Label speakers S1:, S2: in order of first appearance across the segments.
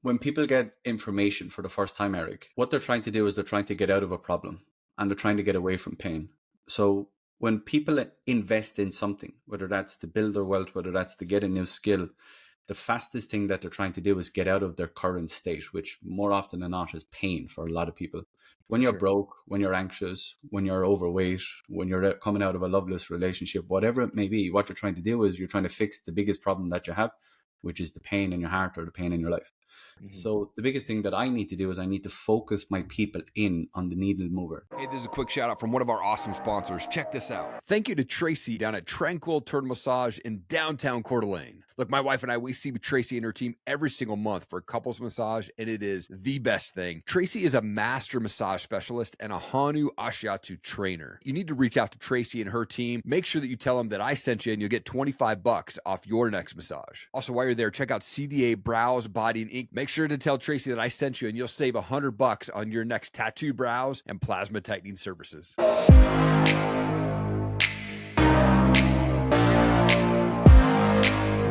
S1: when people get information for the first time, Erik, what they're trying to do is they're trying to get out of a problem and they're trying to get away from pain. So when people invest in something, whether that's to build their wealth, whether that's to get a new skill, the fastest thing that they're trying to do is get out of their current state, which more often than not is pain for a lot of people. When
S2: For
S1: you're
S2: sure.
S1: broke, when you're anxious, when you're overweight, when you're coming out of a loveless relationship, whatever it may be, what you're trying to do is you're trying to fix the biggest problem that you have, which is the pain in your heart or the pain in your life.
S2: Mhm.
S1: So the biggest thing that I need to do is I need to focus my people in on the needle mover.
S3: Hey, this is a quick shout out from one of our awesome sponsors. Check this out. Thank you to Tracy down at Tranquil Turtle Massage in downtown Coeur d'Alene. Look, my wife and I, we see Tracy and her team every single month for couples massage, and it is the best thing. Tracy is a master massage specialist and a Hanu Ashiatsu trainer. You need to reach out to Tracy and her team. Make sure that you tell them that I sent you, and you'll get $25 off your next massage. Also, while you're there, check out CDA Brows, Body, and Ink. Make sure to tell Tracy that I sent you, and you'll save $100 on your next tattoo brows and plasma tightening services.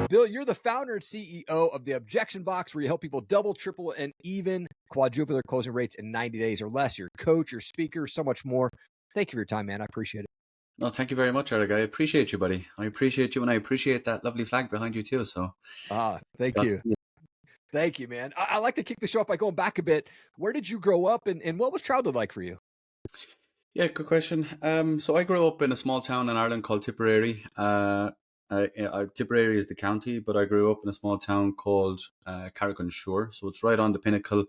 S3: Bill, you're the founder and CEO of the Objection Box, where you help people double, triple, and even quadruple their closing rates in 90 days or less. You're a coach, your speaker, so much more. Thank you for your time, man. I appreciate it.
S1: No, thank you very much, Erik. I appreciate you, buddy. I appreciate you, and I appreciate that lovely flag behind you too. So,
S2: Thank you. Thank you, man. I like to kick the show off by going back a bit. Where did you grow up, and what was childhood like for you?
S1: Yeah, good question. So I grew up in a small town in Ireland called Tipperary. Tipperary is the county, but I grew up in a small town called Carrick-on-Shore. So it's right on the pinnacle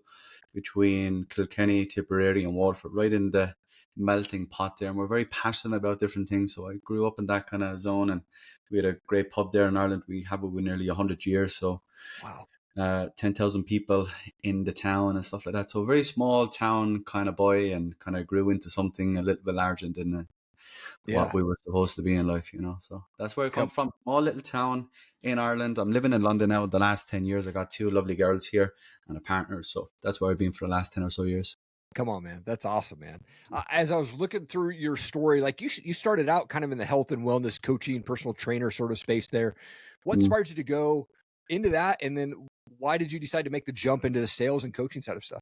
S1: between Kilkenny, Tipperary, and Waterford, right in the melting pot there. And we're very passionate about different things. So I grew up in that kind of zone, and we had a great pub there in Ireland. We have it with nearly 100 years. So
S2: Wow.
S1: 10,000 people in the town and stuff like that. So a very small town kind of boy, and kind of grew into something a little bit larger than what we were supposed to be in life, you know. So that's where I come from. Small little town in Ireland. I'm living in London now. The last 10 years, I got 2 lovely girls here and a partner. So that's where I've been for the last 10 or so years.
S2: Come on, man. That's awesome, man. As I was looking through your story, like you started out kind of in the health and wellness coaching, personal trainer sort of space there. What inspired you to go into that? And then why did you decide to make the jump into the sales and coaching side of stuff?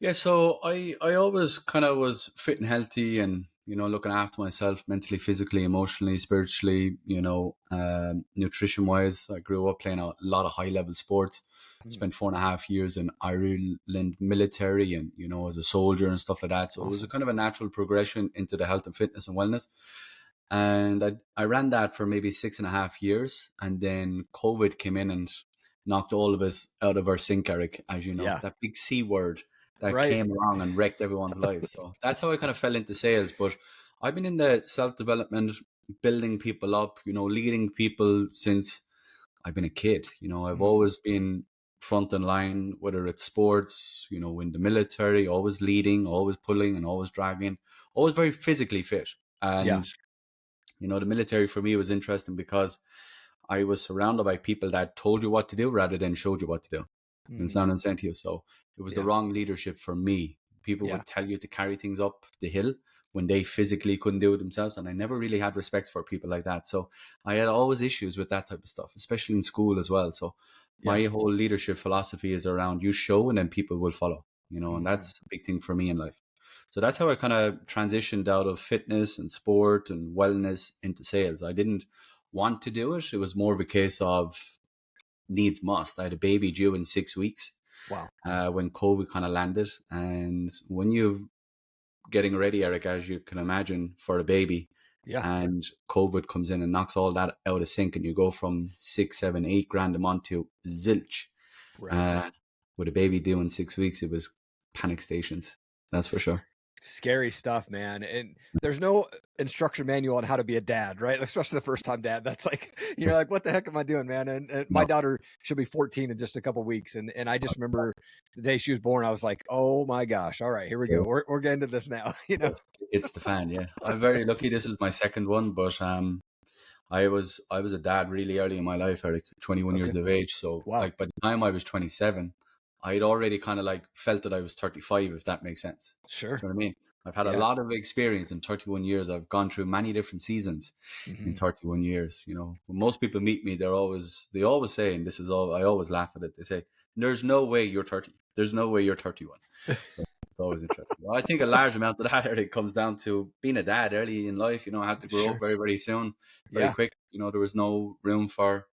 S1: Yeah, so I always kind of was fit and healthy, and, you know, looking after myself mentally, physically, emotionally, spiritually, you know, nutrition wise. I grew up playing a lot of high level sports. Spent 4.5 years in Ireland military, and, you know, as a soldier and stuff like that. So it was a kind of a natural progression into the health and fitness and wellness. And I ran that for maybe 6.5 years. And then COVID came in and knocked all of us out of our sync, Erik, as you know, that big C word that came along and wrecked everyone's lives. So that's how I kind of fell into sales. But I've been in the self-development, building people up, you know, leading people since I've been a kid. You know, I've always been front in line, whether it's sports, you know, in the military, always leading, always pulling, and always dragging, always very physically fit. And, you know, the military for me was interesting because I was surrounded by people that told you what to do rather than showed you what to do. And it's not an incentive. So it was the wrong leadership for me. People would tell you to carry things up the hill when they physically couldn't do it themselves. And I never really had respect for people like that. So I had always issues with that type of stuff, especially in school as well. So my whole leadership philosophy is around you show and then people will follow, you know, and that's a big thing for me in life. So that's how I kind of transitioned out of fitness and sport and wellness into sales. I didn't want to do it. It was more of a case of needs must. I had a baby due in 6 weeks.
S2: Wow.
S1: When COVID kind of landed. And when you're getting ready, Erik, as you can imagine, for a baby, and COVID comes in and knocks all that out of sync, and you go from 6, 7, 8 grand a month to zilch. With a baby due in 6 weeks, it was panic stations. That's for sure.
S2: Scary stuff, man. And there's no instruction manual on how to be a dad, right? Especially the first time dad. That's like, you know, like, what the heck am I doing, man? And my daughter, she'll be 14 in just a couple of weeks. And I just remember the day she was born, I was like, oh my gosh. All right, here we go. We're getting to this now. You know,
S1: it's the fan. Yeah. I'm very lucky. This is my second one, but I was a dad really early in my life, Erik, 21 years of age. So like by the time I was 27, I had already kind of like felt that I was 35, if that makes sense.
S2: Sure.
S1: You know what I mean? I've had a lot of experience in 31 years. I've gone through many different seasons in 31 years. You know, when most people meet me, they always say, and this is all, I always laugh at it. They say, there's no way you're 30. There's no way you're 31. It's always interesting. Well, I think a large amount of that really comes down to being a dad early in life. I had to grow up very, very soon, very quick. There was no room for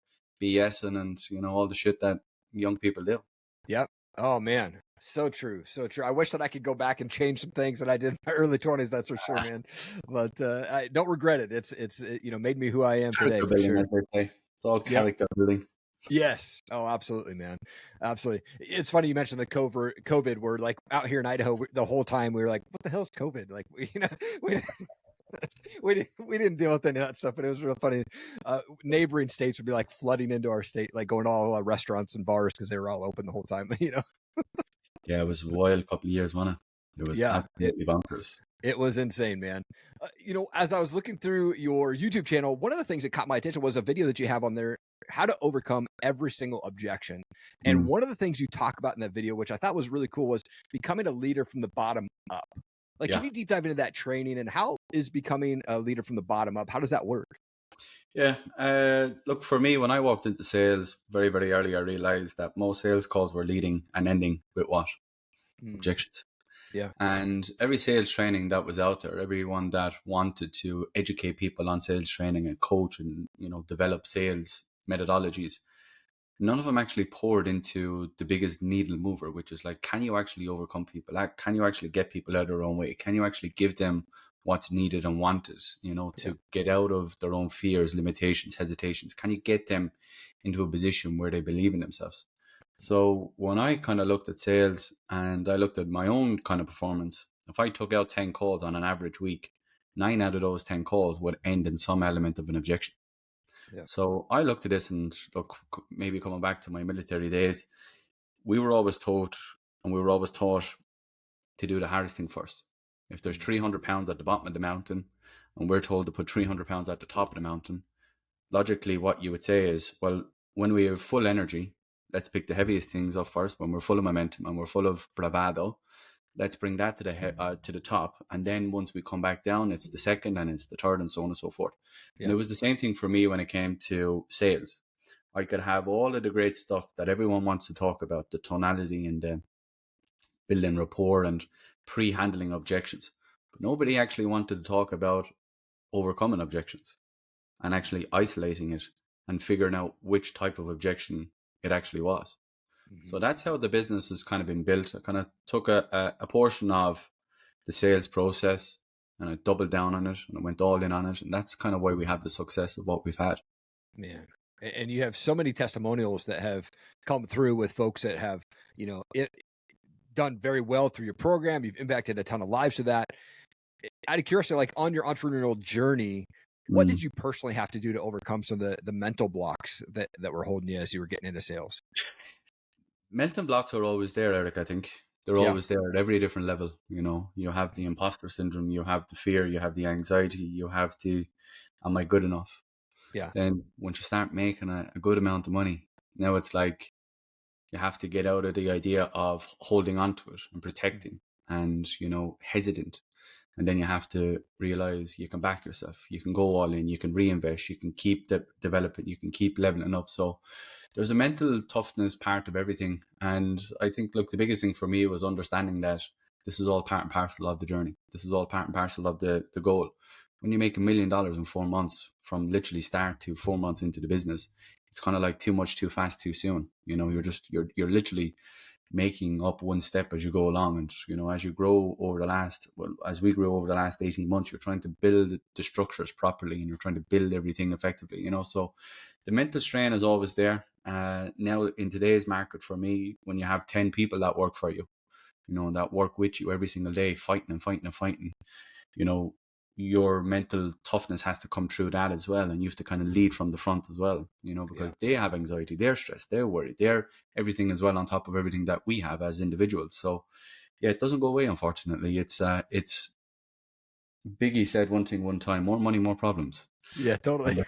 S1: BSing and, all the shit that young people do.
S2: Yep. Oh man. So true. So true. I wish that I could go back and change some things that I did in my early 20s. That's for sure, man. But I don't regret it. It's made me who I am today. For sure.
S1: As they say. It's all character building.
S2: Yes. Oh, absolutely, man. Absolutely. It's funny you mentioned the COVID. We're like out here in Idaho the whole time. We were like, what the hell is COVID? Like, we didn't deal with any of that stuff, but it was real funny. Neighboring states would be like flooding into our state, like going to all restaurants and bars because they were all open the whole time.
S1: Yeah, it was a wild couple of years, wasn't it? It was absolutely bonkers.
S2: It was insane, man. As I was looking through your YouTube channel, one of the things that caught my attention was a video that you have on there, how to overcome every single objection. And one of the things you talk about in that video, which I thought was really cool, was becoming a leader from the bottom up. Like, can you deep dive into that training, and how is becoming a leader from the bottom up? How does that work?
S1: Yeah. Look, for me, when I walked into sales very, very early, I realized that most sales calls were leading and ending with what? Objections.
S2: Yeah.
S1: And every sales training that was out there, everyone that wanted to educate people on sales training and coach and, develop sales methodologies, none of them actually poured into the biggest needle mover, which is like, can you actually overcome people? Can you actually get people out of their own way? Can you actually give them what's needed and wanted, to get out of their own fears, limitations, hesitations? Can you get them into a position where they believe in themselves? So when I kind of looked at sales and I looked at my own kind of performance, if I took out 10 calls on an average week, 9 out of those 10 calls would end in some element of an objection. Yeah. So I looked at this and look, maybe coming back to my military days, we were always taught to do the hardest thing first. If there's 300 pounds at the bottom of the mountain and we're told to put 300 pounds at the top of the mountain, logically what you would say is, well, when we have full energy, let's pick the heaviest things up first. When we're full of momentum and we're full of bravado, let's bring that to the top. And then once we come back down, it's the second and it's the third and so on and so forth. Yeah. And it was the same thing for me when it came to sales. I could have all of the great stuff that everyone wants to talk about, the tonality and the building rapport and pre-handling objections. But nobody actually wanted to talk about overcoming objections and actually isolating it and figuring out which type of objection it actually was. So that's how the business has kind of been built. I kind of took a portion of the sales process and I doubled down on it and I went all in on it. And that's kind of why we have the success of what we've had.
S2: Man. And you have so many testimonials that have come through with folks that have, done very well through your program. You've impacted a ton of lives with that. Out of curiosity, like on your entrepreneurial journey, what did you personally have to do to overcome some of the mental blocks that were holding you as you were getting into sales?
S1: Mental blocks are always there, Erik. I think they're always there at every different level. You have the imposter syndrome, you have the fear, you have the anxiety, you have the, am I good enough? Yeah. Then once you start making a good amount of money, now it's like you have to get out of the idea of holding on to it and protecting and, hesitant. And then you have to realize you can back yourself. You can go all in. You can reinvest. You can keep developing. You can keep leveling up. So there's a mental toughness part of everything. And I think, look, the biggest thing for me was understanding that this is all part and parcel of the journey. This is all part and parcel of the goal. When you make $1 million in 4 months, from literally start to 4 months into the business, it's kind of like too much, too fast, too soon. You're literally making up one step as you go along. And, as you grow as we grew over the last 18 months, you're trying to build the structures properly and you're trying to build everything effectively, so the mental strain is always there. Now in today's market, for me, when you have 10 people that work for you, that work with you every single day, fighting, your mental toughness has to come through that as well. And you have to kind of lead from the front as well, because they have anxiety, they're stressed, they're worried, they're everything as well on top of everything that we have as individuals. So yeah, it doesn't go away, unfortunately. It's Biggie said one thing one time, more money, more problems.
S2: Yeah, totally.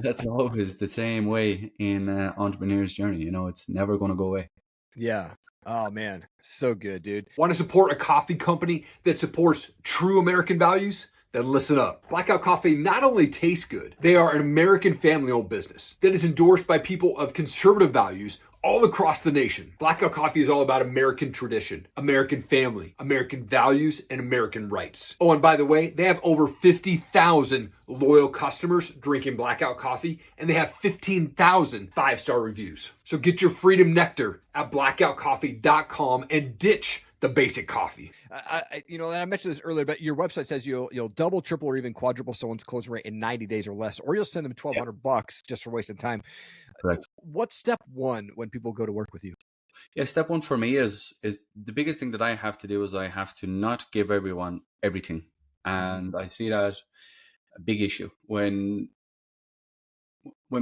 S1: That's always the same way in entrepreneur's journey. It's never going to go away.
S2: Yeah. Oh man, so good, dude.
S3: Want to support a coffee company that supports true American values? Then listen up. Blackout Coffee not only tastes good, they are an American family-owned business that is endorsed by people of conservative values, all across the nation. Blackout Coffee is all about American tradition, American family, American values, and American rights. Oh, and by the way, they have over 50,000 loyal customers drinking Blackout Coffee, and they have 15,000 five-star reviews. So get your freedom nectar at blackoutcoffee.com and ditch the basic coffee.
S2: And I mentioned this earlier, but your website says you'll double, triple, or even quadruple someone's closing rate in 90 days or less, or you'll send them $1,200 just for wasting time.
S1: Correct.
S2: What's step one when people go to work with you?
S1: Yeah, step one for me is the biggest thing that I have to do is I have to not give everyone everything. And I see that a big issue when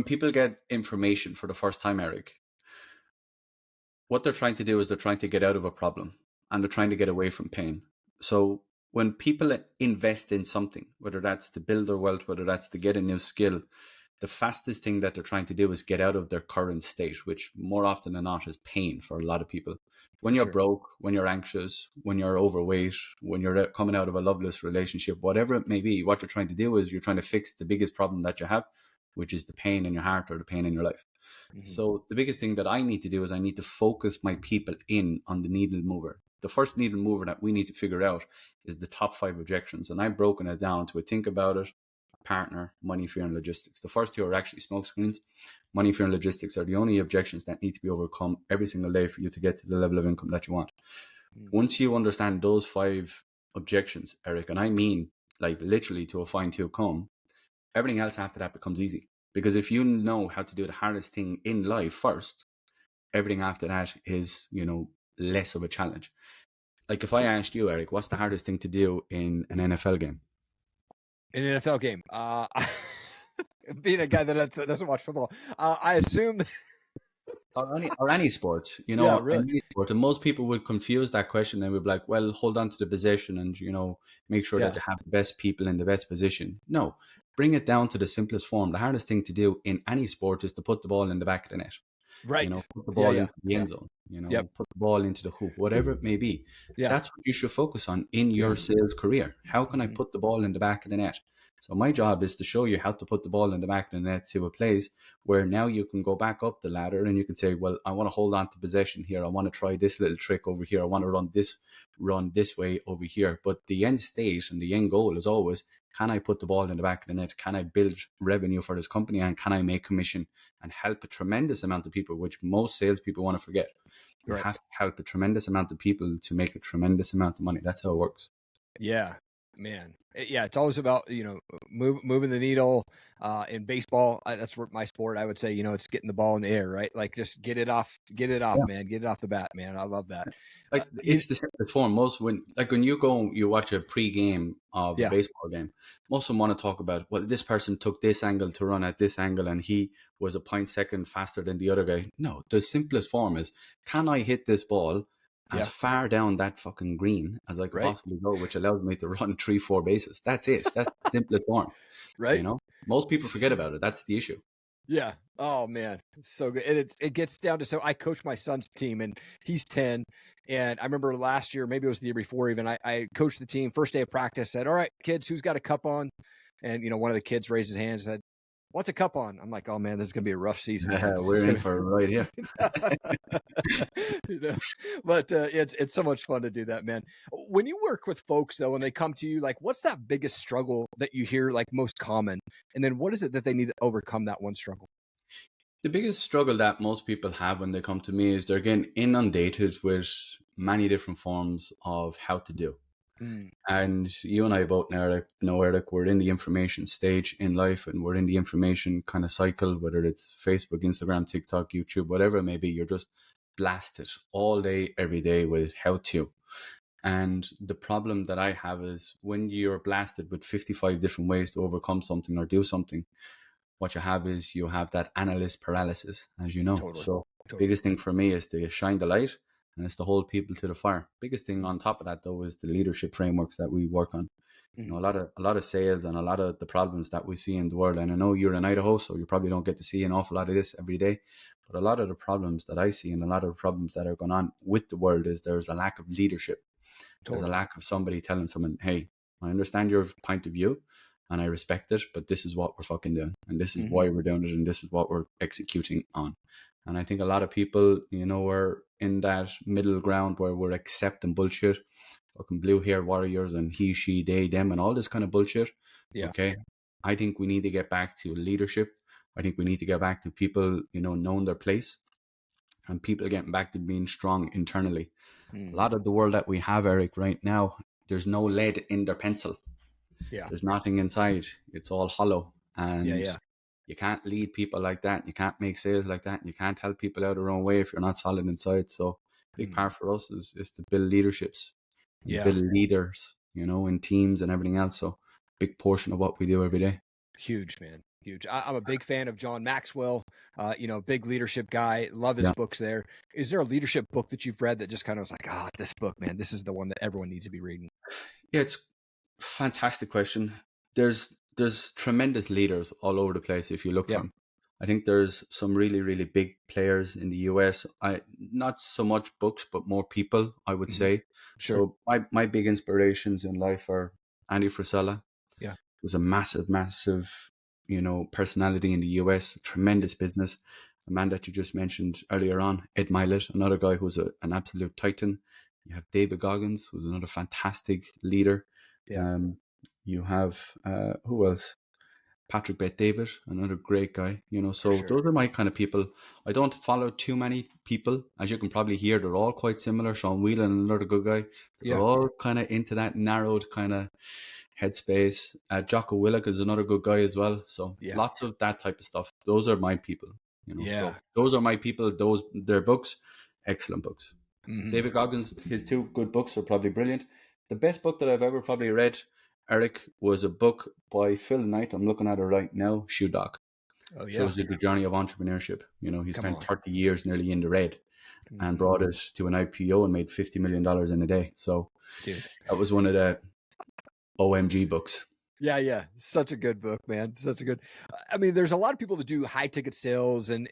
S1: people get information for the first time, Erik. What they're trying to do is they're trying to get out of a problem and they're trying to get away from pain. So when people invest in something, whether that's to build their wealth, whether that's to get a new skill, the fastest thing that they're trying to do is get out of their current state, which more often than not is pain for a lot of people. When you're broke, when you're anxious, when you're overweight, when you're coming out of a loveless relationship, whatever it may be, what you're trying to do is you're trying to fix the biggest problem that you have, which is the pain in your heart or the pain in your life. So the biggest thing that I need to do is I need to focus my people in on the needle mover. The first needle mover that we need to figure out is the top 5 objections. And I've broken it down to a think about it, partner, money, fear, and logistics. The first 2 are actually smoke screens. Money, fear, and logistics are the only objections that need to be overcome every single day for you to get to the level of income that you want. Once you understand those 5 objections, Erik, and I mean like literally to a fine-tooth comb, everything else after that becomes easy. Because if you know how to do the hardest thing in life first, everything after that is, less of a challenge. Like if I asked you, Erik, what's the hardest thing to do in an NFL game?
S2: In an NFL game, being a guy that doesn't watch football, I assume.
S1: Or any sport,
S2: Yeah, really.
S1: any sport. And most people would confuse that question. They would be like, well, hold on to the possession and, make sure that you have the best people in the best position. No, bring it down to the simplest form. The hardest thing to do in any sport is to put the ball in the back of the net.
S2: Right.
S1: Put the ball into the end zone, put the ball into the hoop, whatever it may be.
S2: Yeah.
S1: That's what you should focus on in your sales career. How can I put the ball in the back of the net? So my job is to show you how to put the ball in the back of the net to a place where now you can go back up the ladder and you can say, well, I want to hold on to possession here. I want to try this little trick over here. I want to run this way over here. But the end state and the end goal is always, can I put the ball in the back of the net? Can I build revenue for this company? And can I make commission and help a tremendous amount of people, which most salespeople want to forget. You have to help a tremendous amount of people to make a tremendous amount of money. That's how it works.
S2: Yeah, man. Yeah, it's always about, moving the needle. In baseball, that's my sport. I would say, it's getting the ball in the air, right? Like just get it off, man. Get it off the bat, man. I love that.
S1: Like it's the simplest form. When you go, you watch a pre-game of a baseball game, most of them want to talk about, well, this person took this angle to run at this angle and he was a 0.2 faster than the other guy. No, the simplest form is, can I hit this ball as far down that fucking green as I could possibly go, which allows me to run 3-4 bases. That's it. That's the simplest form.
S2: Right.
S1: Most people forget about it. That's the issue.
S2: Yeah. Oh man. So good. And it gets down to, so I coach my son's team and he's 10. And I remember last year, maybe it was the year before even, I coached the team first day of practice, said, all right, kids, who's got a cup on? And, one of the kids raised his hand and said, what's a cup on? I'm like, oh man, this is going to be a rough season.
S1: We're in for it right here.
S2: But it's so much fun to do that, man. When you work with folks though, when they come to you, like what's that biggest struggle that you hear like most common? And then what is it that they need to overcome that one struggle?
S1: The biggest struggle that most people have when they come to me is they're getting inundated with many different forms of how to do. And you and I both know, Erik, we're in the information stage in life and we're in the information kind of cycle, whether it's Facebook, Instagram, TikTok, YouTube, whatever it may be. You're just blasted all day, every day with how to. And the problem that I have is when you're blasted with 55 different ways to overcome something or do something, what you have is you have that analyst paralysis, as you know. Totally. The biggest thing for me is to shine the light and it's to hold people to the fire. Biggest thing on top of that, though, is the leadership frameworks that we work on. A lot of sales and a lot of the problems that we see in the world. And I know you're in Idaho, so you probably don't get to see an awful lot of this every day. But a lot of the problems that I see and a lot of the problems that are going on with the world is there's a lack of leadership. There's a lack of somebody telling someone, hey, I understand your point of view and I respect it, but this is what we're fucking doing. And this is why we're doing it. And this is what we're executing on. And I think a lot of people, are in that middle ground where we're accepting bullshit, fucking blue hair warriors and he, she, they, them, and all this kind of bullshit.
S2: Yeah.
S1: Okay. I think we need to get back to leadership. I think we need to get back to people, knowing their place, and people getting back to being strong internally. A lot of the world that we have, Erik, right now, there's no lead in their pencil.
S2: Yeah.
S1: There's nothing inside. It's all hollow. And
S2: Yeah.
S1: you can't lead people like that. You can't make sales like that. You can't help people out their own way if you're not solid inside. So big part for us is to build leaderships and
S2: Yeah.
S1: build leaders, in teams and everything else. So big portion of what we do every day.
S2: Huge, man. Huge. I'm a big fan of John Maxwell, big leadership guy. Love his books there. Is there a leadership book that you've read that just kind of was like, this book, man, this is the one that everyone needs to be reading?
S1: Yeah, it's a fantastic question. There's tremendous leaders all over the place if you look for them. I think there's some really, really big players in the US. Not so much books, but more people, I would say.
S2: Sure.
S1: So my big inspirations in life are Andy Frisella.
S2: Yeah.
S1: He was a massive, personality in the US, tremendous business. A man that you just mentioned earlier on, Ed Milet, another guy who's an absolute titan. You have David Goggins, who's another fantastic leader.
S2: Yeah.
S1: You have, who else? Patrick Bet-David, another great guy, so
S2: sure.
S1: those are my kind of people. I don't follow too many people. As you can probably hear, they're all quite similar. Sean Whelan, another good guy. They're all kind of into that narrowed kind of headspace. Jocko Willink is another good guy as well. So lots of that type of stuff. Those are my people, so those are my people. Their books, excellent books. David Goggins, his 2 good books are probably brilliant. The best book that I've ever probably read, Erik, was a book by Phil Knight. I'm looking at it right now, Shoe Dog.
S2: Oh, yeah.
S1: Shows you the journey of entrepreneurship. He spent 30 years nearly in the red and brought it to an IPO and made $50 million in a day. So that was one of the OMG books.
S2: Yeah. Such a good book, man. Such a good, I mean, there's a lot of people that do high ticket sales and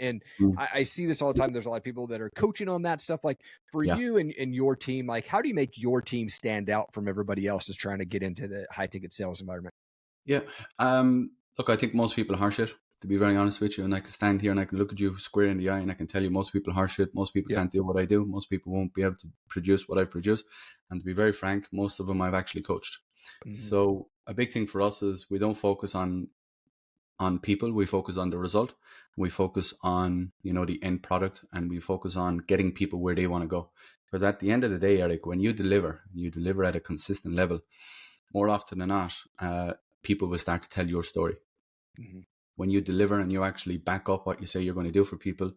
S2: I see this all the time. There's a lot of people that are coaching on that stuff. Like for you and your team, like how do you make your team stand out from everybody else that's trying to get into the high ticket sales environment?
S1: Yeah. Look, I think most people are harsh, to be very honest with you. And I can stand here and I can look at you square in the eye and I can tell you most people are harsh. Most people can't do what I do. Most people won't be able to produce what I produce. And to be very frank, most of them I've actually coached. So a big thing for us is we don't focus on people. We focus on the result. We focus on, the end product, and we focus on getting people where they want to go. Because at the end of the day, Erik, when you deliver at a consistent level, more often than not, people will start to tell your story. When you deliver and you actually back up what you say you're going to do for people,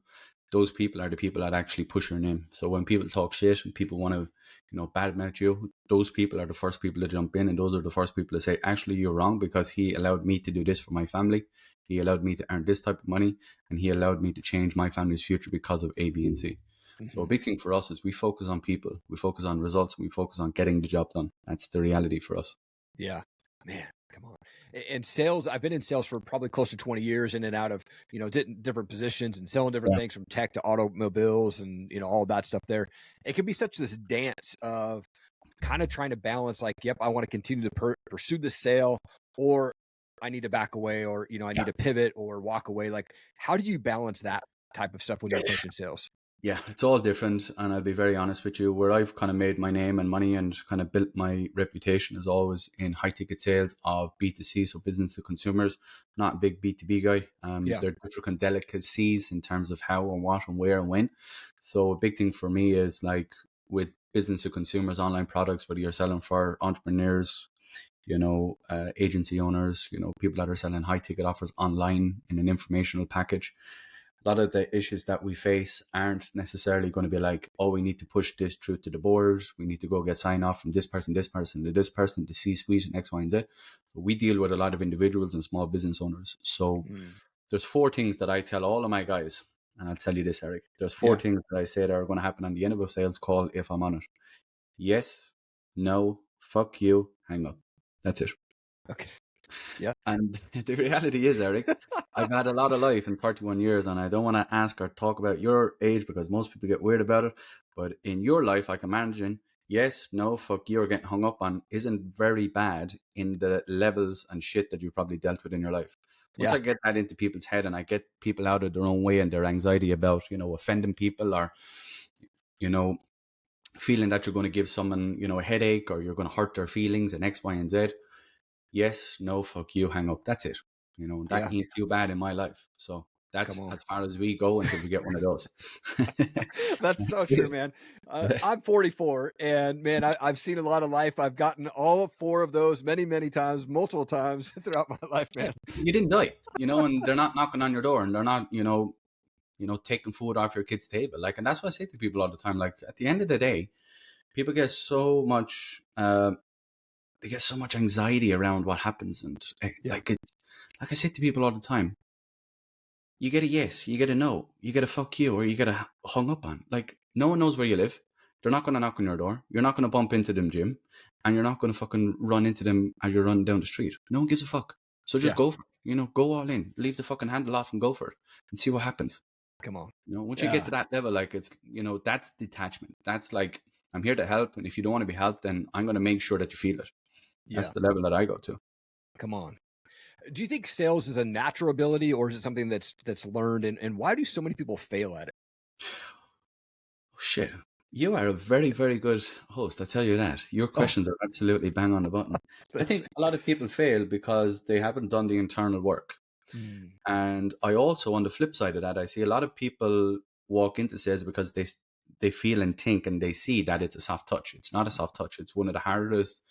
S1: those people are the people that actually push your name. So when people talk shit and people want to, badmouth you, those people are the first people to jump in, and those are the first people to say, actually, you're wrong, because he allowed me to do this for my family. He allowed me to earn this type of money, and he allowed me to change my family's future because of A, B, and C. So a big thing for us is we focus on people, we focus on results, we focus on getting the job done. That's the reality for us.
S2: Yeah, man. Come on. And sales, I've been in sales for probably close to 20 years, in and out of, different positions and selling different things from tech to automobiles and, all that stuff there. It can be such this dance of kind of trying to balance like, yep, I want to continue to pursue the sale, or I need to back away, or, I need to pivot or walk away. Like, how do you balance that type of stuff when you're approaching sales?
S1: Yeah, it's all different. And I'll be very honest with you, where I've kind of made my name and money and kind of built my reputation is always in high ticket sales of B2C, so business to consumers, not a big B2B guy. There are different delicacies in terms of how and what and where and when. So a big thing for me is like with business to consumers, online products, whether you're selling for entrepreneurs, agency owners, people that are selling high ticket offers online in an informational package. A lot of the issues that we face aren't necessarily going to be like, oh, we need to push this through to the board. We need to go get sign off from this person, to this person, the C-suite, and X, Y, and Z. So we deal with a lot of individuals and small business owners. So there's 4 things that I tell all of my guys. And I'll tell you this, Erik. There's 4 things that I say that are going to happen on the end of a sales call if I'm on it. Yes, no, fuck you, hang up. That's it.
S2: Okay. Yeah.
S1: And the reality is, Erik, I've had a lot of life in 31 years, and I don't want to ask or talk about your age because most people get weird about it. But in your life, I can imagine, yes, no, fuck you, or getting hung up on isn't very bad in the levels and shit that you probably dealt with in your life. Once
S2: Yeah.
S1: I get that into people's head and I get people out of their own way and their anxiety about, offending people or, you know, feeling that you're going to give someone, a headache or you're going to hurt their feelings and X, Y, and Z. Yes, no, fuck you, hang up. That's it. That
S2: Yeah.
S1: ain't too bad in my life. So that's
S2: Come on.
S1: as far as we go until we get one of those.
S2: That's so true, man. I'm 44, and man, I've seen a lot of life. I've gotten all 4 of those many, many times, multiple times throughout my life, man.
S1: You didn't die, and they're not knocking on your door and they're not, taking food off your kid's table. Like, and that's what I say to people all the time. Like, at the end of the day, people get so much, they get so much anxiety around what happens. And like I say to people all the time, you get a yes, you get a no, you get a fuck you, or you get a hung up on. Like, no one knows where you live. They're not going to knock on your door. You're not going to bump into them, Jim. And you're not going to fucking run into them as you're running down the street. No one gives a fuck. So just go for it. Go all in. Leave the fucking handle off and go for it and see what happens.
S2: Come on.
S1: Once you get to that level, like, it's, that's detachment. That's like, I'm here to help. And if you don't want to be helped, then I'm going to make sure that you feel it. That's the level that I go to.
S2: Come on. Do you think sales is a natural ability or is it something that's learned? And why do so many people fail at it?
S1: Oh, shit. You are a very, very good host. I tell you that. Your questions are absolutely bang on the button. I think a lot of people fail because they haven't done the internal work. And I also, on the flip side of that, I see a lot of people walk into sales because they feel and think and they see that it's a soft touch. It's not a soft touch. It's one of the hardest,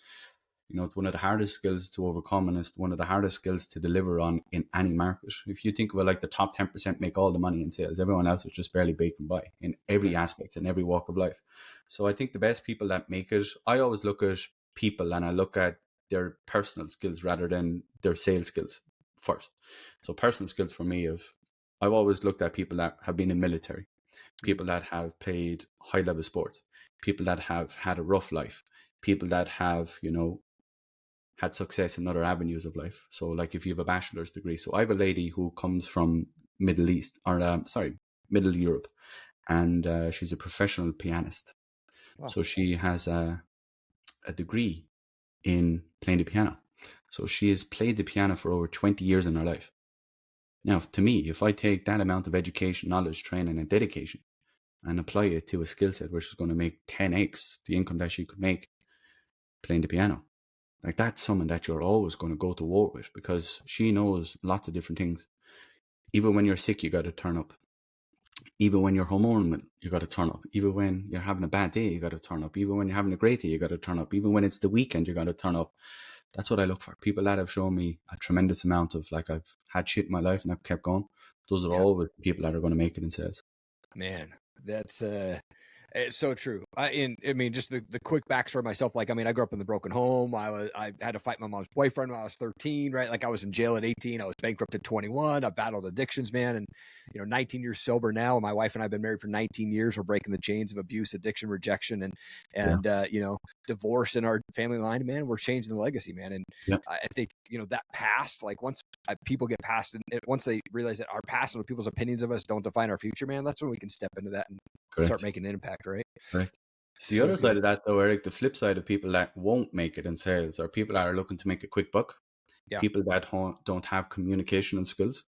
S1: it's one of the hardest skills to overcome, and it's one of the hardest skills to deliver on in any market. If you think about, like, the top 10% make all the money in sales, everyone else is just barely baking by in every aspect, in every walk of life. So I think the best people that make it, I always look at people and I look at their personal skills rather than their sales skills first. So personal skills for me, I've always looked at people that have been in military, people that have played high level sports, people that have had a rough life, people that have, had success in other avenues of life. So, like, if you have a bachelor's degree, so I have a lady who comes from Middle Europe, and she's a professional pianist. Wow. So she has a degree in playing the piano. So she has played the piano for over 20 years in her life. Now, to me, if I take that amount of education, knowledge, training, and dedication and apply it to a skill set which is going to make 10x the income that she could make playing the piano, like, that's someone that you're always going to go to war with because she knows lots of different things. Even when you're sick, you got to turn up. Even when you're hormonal, you got to turn up. Even when you're having a bad day, you got to turn up. Even when you're having a great day, you got to turn up. Even when it's the weekend, you got to turn up. That's what I look for. People that have shown me a tremendous amount of, like, I've had shit in my life and I've kept going. Those are always the people that are going to make it in sales.
S2: Man, that's it's so true. I mean, just the quick backstory myself. Like, I mean, I grew up in the broken home. I had to fight my mom's boyfriend when I was 13, right? Like, I was in jail at 18. I was bankrupt at 21. I battled addictions, man. And, 19 years sober now. My wife and I have been married for 19 years. We're breaking the chains of abuse, addiction, rejection, and divorce in our family line, man. We're changing the legacy, man. And I think, that past, like, once people get past and once they realize that our past and people's opinions of us don't define our future, man, that's when we can step into that and start making an impact, right?
S1: Correct. The other side of that, though, Erik, the flip side of people that won't make it in sales are people that are looking to make a quick buck, people that don't have communication skills,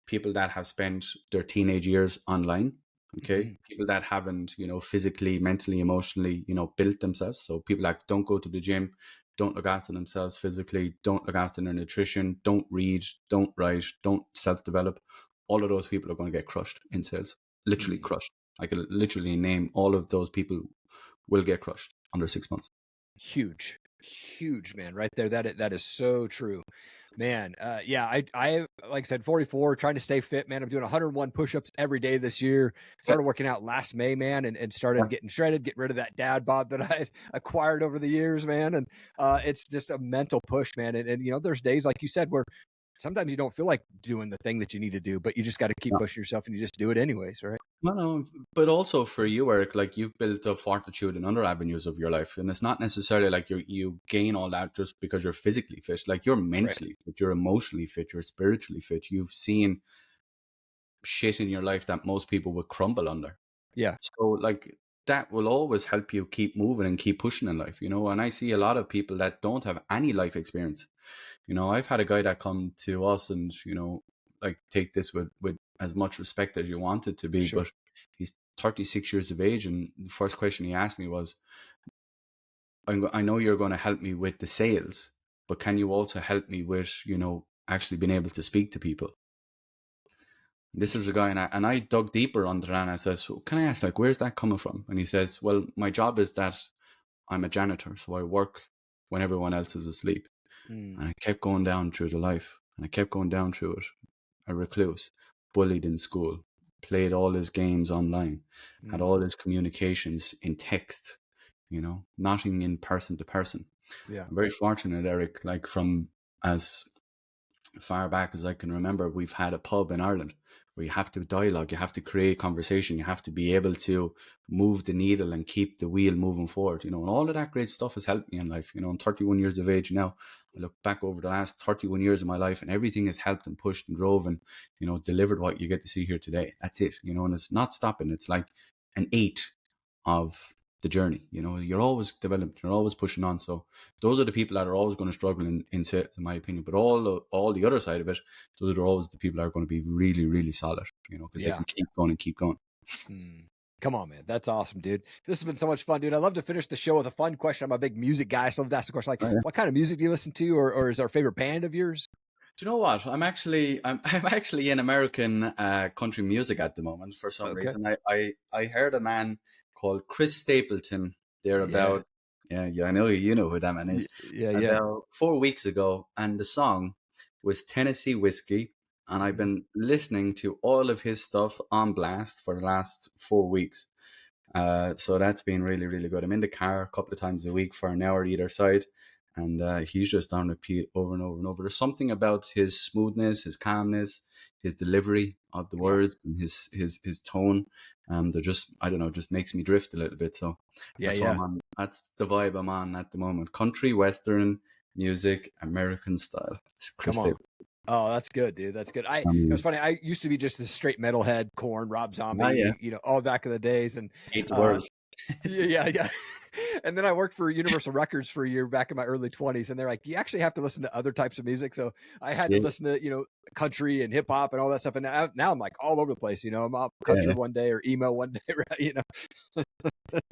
S1: people that have spent their teenage years online, people that haven't, physically, mentally, emotionally, built themselves. So people that don't go to the gym, don't look after themselves physically, don't look after their nutrition, don't read, don't write, don't self-develop. All of those people are going to get crushed in sales, literally crushed. I could literally name all of those people will get crushed under 6 months.
S2: Huge, man, right there. That is so true, man. I like I said, 44, trying to stay fit, man. I'm doing 101 push-ups every day this year. Started working out last May, man, and started getting shredded, getting rid of that dad bod that I had acquired over the years, man. And it's just a mental push, man. And there's days, like you said, where sometimes you don't feel like doing the thing that you need to do, but you just got to keep pushing yourself and you just do it anyways, right?
S1: No, but also for you, Erik, like, you've built up fortitude in other avenues of your life. And it's not necessarily like you gain all that just because you're physically fit. Like, you're mentally fit, you're emotionally fit, you're spiritually fit. You've seen shit in your life that most people would crumble under.
S2: Yeah.
S1: So, like, that will always help you keep moving and keep pushing in life, And I see a lot of people that don't have any life experience. You know, I've had a guy that come to us and, you know, like take this with as much respect as you want it to be,
S2: Sure.
S1: but he's 36 years of age. And the first question he asked me was, I know you're going to help me with the sales, but can you also help me with, you know, actually being able to speak to people? This is a guy, and I dug deeper under that, and I said, so can I ask, like, where's that coming from? And he says, well, my job is that I'm a janitor, so I work when everyone else is asleep.
S2: Mm.
S1: And I kept going down through the life, and I kept going down through it. A recluse, bullied in school, played all his games online, had all his communications in text, you know, nothing in person to person.
S2: Yeah.
S1: I'm very fortunate, Erik, like from as far back as I can remember, we've had a pub in Ireland where you have to dialogue, you have to create conversation, you have to be able to move the needle and keep the wheel moving forward, you know, and all of that great stuff has helped me in life. You know, I'm 31 years of age now. I look back over the last 31 years of my life, and everything has helped and pushed and drove and, you know, delivered what you get to see here today. That's it, you know, and it's not stopping. It's like an 8 of the journey. You know, you're always developing, you're always pushing on. So those are the people that are always going to struggle in sales, in my opinion. But all the other side of it, those are always the people that are going to be really, really solid, you know, because they can keep going and keep going.
S2: Come on, man. That's awesome, dude. This has been so much fun, dude. I love to finish the show with a fun question. I'm a big music guy, so I love to ask the question, like, what kind of music do you listen to, or is our favorite band of yours?
S1: Do you know what? I'm actually in American country music at the moment for some reason. I heard a man called Chris Stapleton there about I know you know who that man is. About 4 weeks ago, and the song was Tennessee Whiskey, and I've been listening to all of his stuff on blast for the last 4 weeks. So that's been really, really good. I'm in the car a couple of times a week for an hour either side, and he's just on repeat over and over and over. There's something about his smoothness, his calmness, his delivery of the words, and his tone. They're just, I don't know, just makes me drift a little bit. So that's what I'm on. That's the vibe I'm on at the moment. Country, Western music, American style.
S2: Come on. Oh, that's good, dude. That's good. It was funny. I used to be just a straight metalhead, Korn, Rob Zombie, you know, all back in the days, and
S1: hate the world.
S2: Yeah. And then I worked for Universal Records for a year back in my early 20s, and they're like, you actually have to listen to other types of music. So I had to listen to, you know, country and hip hop and all that stuff. And now I'm like all over the place. You know, I'm up country one day or emo one day, right? You know,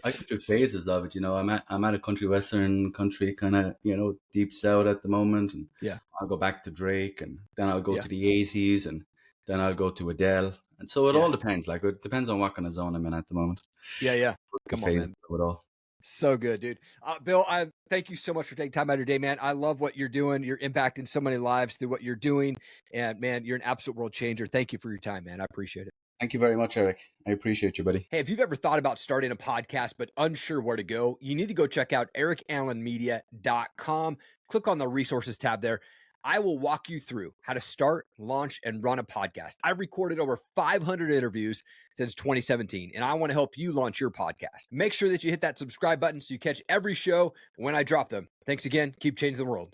S1: I go through phases of it. You know, I'm at a country western, country kind of, you know, deep south at the moment, and I'll go back to Drake, and then I'll go to the 80s, and then I'll go to Adele, and so it all depends. Like it depends on what kind of zone I'm in at the moment.
S2: Come on, man. So good, dude. Bill, I thank you so much for taking time out of your day, man. I love what you're doing. You're impacting so many lives through what you're doing. And man, you're an absolute world changer. Thank you for your time, man. I appreciate it.
S1: Thank you very much, Erik. I appreciate you, buddy.
S2: Hey, if you've ever thought about starting a podcast but unsure where to go, you need to go check out erikallenmedia.com. Click on the resources tab there. I will walk you through how to start, launch, and run a podcast. I've recorded over 500 interviews since 2017, and I want to help you launch your podcast. Make sure that you hit that subscribe button so you catch every show when I drop them. Thanks again. Keep changing the world.